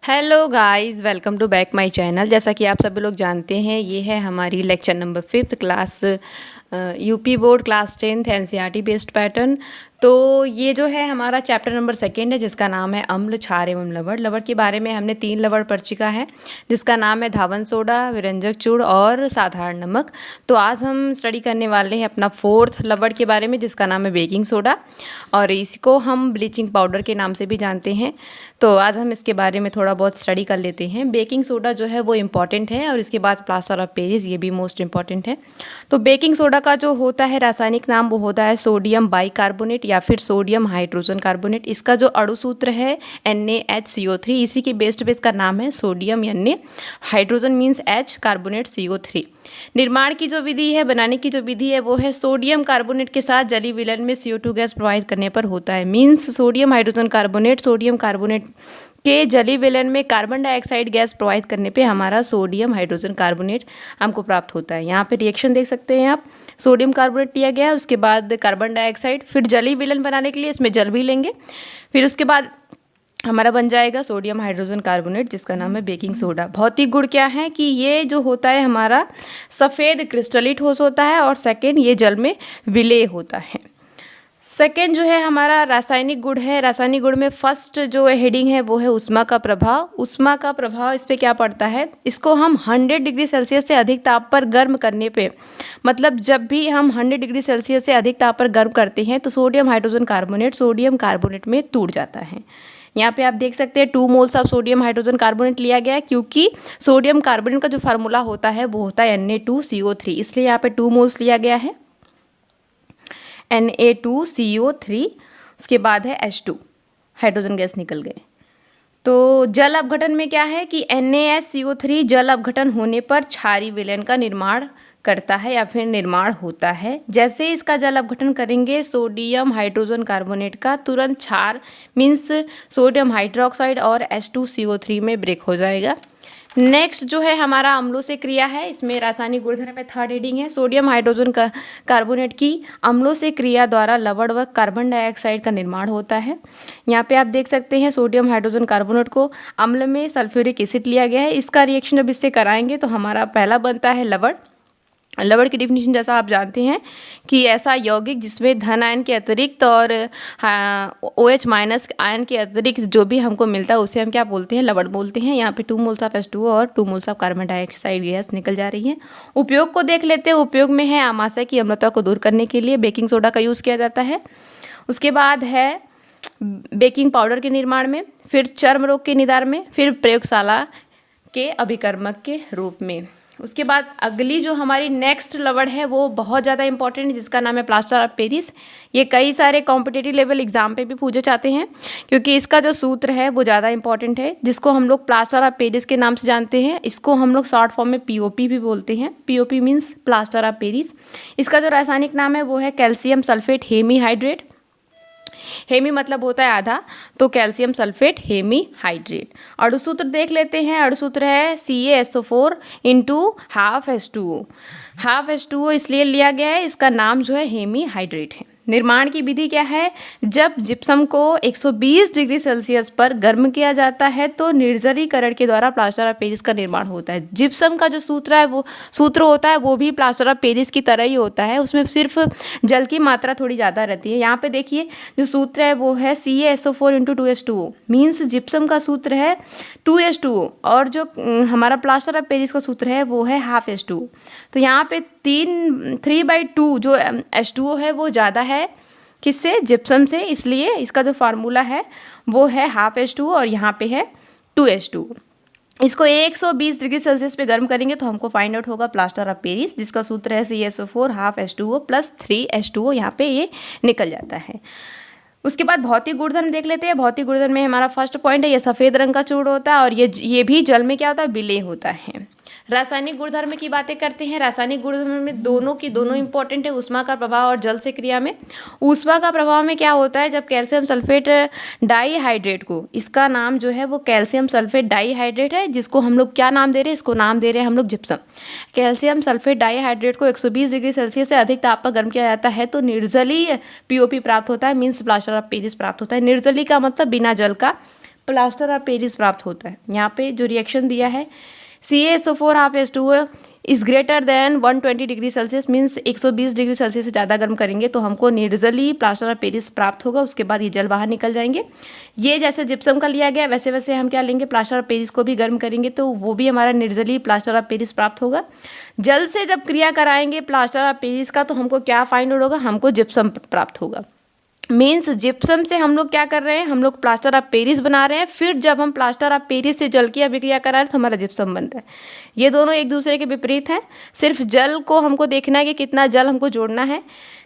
Hello guys, welcome to back my channel. जैसा कि आप सभी लोग जानते हैं, ये है हमारी lecture number 5th class UP board class 10th NCERT based pattern. तो ये जो है हमारा चैप्टर नंबर 2 है, जिसका नाम है अम्ल, क्षार एवं लवण। लवण के बारे में हमने 3 लवण पढ़ चुका है, जिसका नाम है धावन सोडा, विरंजक चूर्ण और साधारण नमक। तो आज हम स्टडी करने वाले हैं अपना 4th लवण के बारे में, जिसका नाम है बेकिंग सोडा, और इसको हम ब्लीचिंग पाउडर के नाम से भी जानते हैं। तो आज हम इसके बारे में थोड़ा बहुत स्टडी कर लेते हैं। बेकिंग सोडा जो है वो इम्पॉर्टेंट है, और इसके बाद प्लास्टर ऑफ पेरिस, ये भी मोस्ट इम्पॉर्टेंट है। तो बेकिंग सोडा का जो होता है रासायनिक नाम, वो होता है सोडियम बाइकार्बोनेट या फिर सोडियम हाइड्रोजन कार्बोनेट। इसका जो अणु सूत्र है NaHCO3, इसी के बेस्ड पे इसका नाम है sodium Na, hydrogen means H, carbonate CO3। निर्माण की जो विधि है, बनाने की जो विधि है, वो है सोडियम कार्बोनेट के साथ जलीय विलयन में CO2 गैस प्रोवाइड करने पर होता है। Means sodium hydrogen carbonate sodium carbonate के जलीय विलयन में कार्बन डाइऑक्साइड गैस प्रोवाइड करने पे हमारा सोडियम हाइड्रोजन कार्बोनेट हमको प्राप्त होता है। यहाँ पे रिएक्शन देख सकते हैं आप, सोडियम कार्बोनेट लिया गया है, उसके बाद कार्बन डाइऑक्साइड, फिर जलीय विलयन बनाने के लिए इसमें जल भी लेंगे, फिर उसके बाद हमारा बन जाएगा सोडियम हाइड्रोजन कार्बोनेट, जिसका नाम है बेकिंग सोडा। भौतिक गुण क्या है कि ये जो होता है हमारा सफ़ेद क्रिस्टली ठोस होता है, और सेकेंड ये जल में विलेय होता है। सेकेंड जो है हमारा रासायनिक गुण है। रासायनिक गुण में फर्स्ट जो हेडिंग है वो है ऊष्मा का प्रभाव। ऊष्मा का प्रभाव इस पे क्या पड़ता है, इसको हम 100 डिग्री सेल्सियस से अधिक ताप पर गर्म करने पे, मतलब जब भी हम 100 डिग्री सेल्सियस से अधिक ताप पर गर्म करते हैं तो sodium hydrogen carbonate sodium carbonate में टूट जाता है। यहाँ पे आप देख सकते हैं 2 moles of sodium hydrogen carbonate लिया गया है, क्योंकि सोडियम कार्बोनेट का जो फार्मूला होता है वो होता है Na2CO3, इसलिए यहाँ पे 2 मोल्स लिया गया है, Na2CO3। उसके बाद है H2, हाइड्रोजन गैस निकल गए। तो जल अपघटन में क्या है कि NaHCO3 जल अपघटन होने पर क्षारीय विलयन का निर्माण करता है या फिर निर्माण होता है। जैसे इसका जल अपघटन करेंगे सोडियम हाइड्रोजन कार्बोनेट का, तुरंत क्षार मीन्स सोडियम हाइड्रोक्साइड और H2CO3 में ब्रेक हो जाएगा। नेक्स्ट जो है हमारा अम्लों से क्रिया है। इसमें रासायनिक गुणधर्म में 3rd हेडिंग है, सोडियम हाइड्रोजन कार्बोनेट की अम्लों से क्रिया द्वारा लवण व कार्बन डाइऑक्साइड का निर्माण होता है। यहाँ पे आप देख सकते हैं सोडियम हाइड्रोजन कार्बोनेट को अम्ल में सल्फ्यूरिक एसिड लिया गया है। इसका रिएक्शन जब इससे कराएंगे तो हमारा पहला बनता है लवण। लवण की डिफिनीशन जैसा आप जानते हैं कि ऐसा यौगिक जिसमें धन आयन के अतिरिक्त और OH माइनस आयन के अतिरिक्त जो भी हमको मिलता है उसे हम क्या बोलते हैं, लवण बोलते हैं। यहाँ पे 2 मोल्स ऑफ H2O और 2 moles of carbon dioxide gas निकल जा रही है। उपयोग को देख लेते हैं। उपयोग में है आमाशय की अम्लता को दूर करने के लिए बेकिंग सोडा का यूज़ किया जाता है। उसके बाद है बेकिंग पाउडर के निर्माण में, फिर चर्म रोग के निदान में, फिर प्रयोगशाला के अभिकर्मक के रूप में। उसके बाद अगली जो हमारी नेक्स्ट लवण है वो बहुत ज़्यादा इंपॉर्टेंट है, जिसका नाम है प्लास्टर ऑफ पेरिस। ये कई सारे कॉम्पिटिटिव लेवल एग्जाम पे भी पूछे जाते हैं, क्योंकि इसका जो सूत्र है वो ज़्यादा इंपॉर्टेंट है, जिसको हम लोग प्लास्टर ऑफ पेरिस के नाम से जानते हैं। इसको हम लोग शॉर्ट फॉर्म में POP भी बोलते हैं। POP means plaster of Paris. इसका जो रासायनिक नाम है वो है कैल्शियम सल्फेट हेमीहाइड्रेट। हेमी मतलब होता है आधा, तो कैल्शियम सल्फेट हेमीहाइड्रेट। अणुसूत्र देख लेते हैं। अणुसूत्र है CaSO4 into half H2O। Half H2O इसलिए लिया गया है, इसका नाम जो है हेमीहाइड्रेट है। निर्माण की विधि क्या है, जब जिप्सम को 120 डिग्री सेल्सियस पर गर्म किया जाता है तो निर्जलीकरण के द्वारा प्लास्टर ऑफ पेरिस का निर्माण होता है। जिप्सम का जो सूत्र होता है वो भी प्लास्टर ऑफ पेरिस की तरह ही होता है, उसमें सिर्फ जल की मात्रा थोड़ी ज़्यादा रहती है। यहाँ पे देखिए जो सूत्र है वो है CaSO4 into 2H2O, means gypsum का सूत्र है 2H2O, और जो हमारा प्लास्टर ऑफ पेरिस का सूत्र है वो है हाफ H2O। तो यहाँ पे 3/2 जो H2O है वो ज़्यादा है किससे, जिप्सम से, इसलिए इसका जो फार्मूला है वो है हाफ H2O और यहाँ पे है 2H2O। इसको 120 डिग्री सेल्सियस पे गर्म करेंगे तो हमको फाइंड आउट होगा प्लास्टर ऑफ पेरिस, जिसका सूत्र है CaSO4 half H2O plus 3H2O, यहाँ पे ये निकल जाता है। उसके बाद भौतिक गुणधर्म देख लेते हैं। भौतिक गुणधर्म में हमारा फर्स्ट पॉइंट है ये सफ़ेद रंग का चूर्ण होता है, और ये भी जल में क्या होता है, विलेय होता है। रासायनिक गुणधर्म की बातें करते हैं। रासायनिक गुणधर्म में दोनों की दोनों इंपॉर्टेंट है, ऊष्मा का प्रभाव और जल से क्रिया में। ऊष्मा का प्रभाव में क्या होता है, जब कैल्शियम सल्फेट डाईहाइड्रेट को, इसका नाम जो है वो कैल्शियम सल्फेट डाईहाइड्रेट है, जिसको हम लोग क्या नाम दे रहे हैं, इसको नाम दे रहे हैं हम लोग जिप्सम। कैल्शियम सल्फेट डाईहाइड्रेट को 120 डिग्री सेल्सियस से अधिक ताप पर गर्म किया जाता है तो निर्जलीय POP प्राप्त होता है, मीन्स प्लास्टर ऑफ पेरिस प्राप्त होता है। निर्जलीय का मतलब बिना जल का प्लास्टर ऑफ पेरिस प्राप्त होता है। यहाँ पे जो रिएक्शन दिया है CaSO4 half H2O is greater than 120 degree Celsius, means 120 degree Celsius से ज़्यादा गर्म करेंगे तो हमको निर्जली प्लास्टर ऑफ पेरिस प्राप्त होगा। उसके बाद ये जल बाहर निकल जाएंगे। ये जैसे जिप्सम का लिया गया वैसे वैसे हम क्या लेंगे, प्लास्टर ऑफ पेरिस को भी गर्म करेंगे तो वो भी हमारा निर्जली प्लास्टर ऑफ पेरिस प्राप्त होगा। जल से जब क्रिया कराएंगे प्लास्टर ऑफ पेरिस का तो हमको क्या फाइंड आउट होगा, हमको जिप्सम प्राप्त होगा। मीन्स जिप्सम से हम लोग क्या कर रहे हैं, हम लोग प्लास्टर ऑफ पेरिस बना रहे हैं। फिर जब हम प्लास्टर ऑफ पेरिस से जल की अभिक्रिया करा रहे हैं तो हमारा जिप्सम बन रहा है। ये दोनों एक दूसरे के विपरीत हैं। सिर्फ जल को हमको देखना है कि कितना जल हमको जोड़ना है।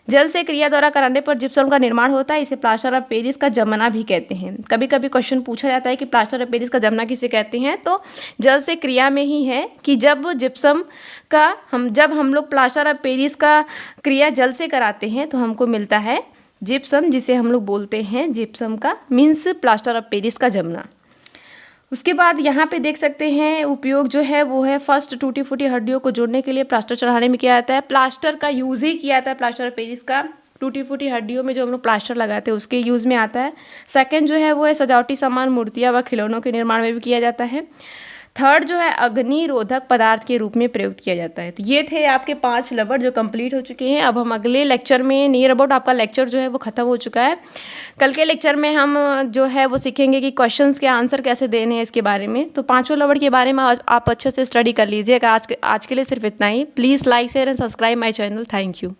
जल से क्रिया द्वारा कराने पर जिप्सम का निर्माण होता है। इसे प्लास्टर ऑफ पेरिस का जमना भी कहते हैं। कभी कभी क्वेश्चन पूछा जाता है कि प्लास्टर ऑफ पेरिस का जमना किसे कहते हैं, तो जल से क्रिया में ही है कि जब जिप्सम का जब हम लोग प्लास्टर ऑफ पेरिस का क्रिया जल से कराते हैं तो हमको मिलता है जिप्सम, जिसे हम लोग बोलते हैं जिप्सम का मीन्स प्लास्टर ऑफ पेरिस का जमना। उसके बाद यहाँ पे देख सकते हैं उपयोग जो है वो है फर्स्ट, टूटी फूटी हड्डियों को जोड़ने के लिए प्लास्टर चढ़ाने में किया जाता है। प्लास्टर का यूज़ ही किया जाता है प्लास्टर ऑफ पेरिस का टूटी फूटी हड्डियों में जो हम लोग प्लास्टर लगाते हैं उसके यूज़ में आता है। सेकेंड जो है वो है सजावटी सामान, मूर्तियाँ व खिलौनों के निर्माण में भी किया जाता है। थर्ड जो है अग्निरोधक पदार्थ के रूप में प्रयुक्त किया जाता है। तो ये थे आपके 5 लबर जो कंप्लीट हो चुके हैं। अब हम अगले लेक्चर में, नियर अबाउट आपका लेक्चर जो है वो ख़त्म हो चुका है। कल के लेक्चर में हम जो है वो सीखेंगे कि क्वेश्चंस के आंसर कैसे देने हैं इसके बारे में। तो 5 लबर के बारे में आप अच्छे से स्टडी कर लीजिएगा। आज के लिए सिर्फ इतना ही। Please like share and subscribe my channel. Thank you.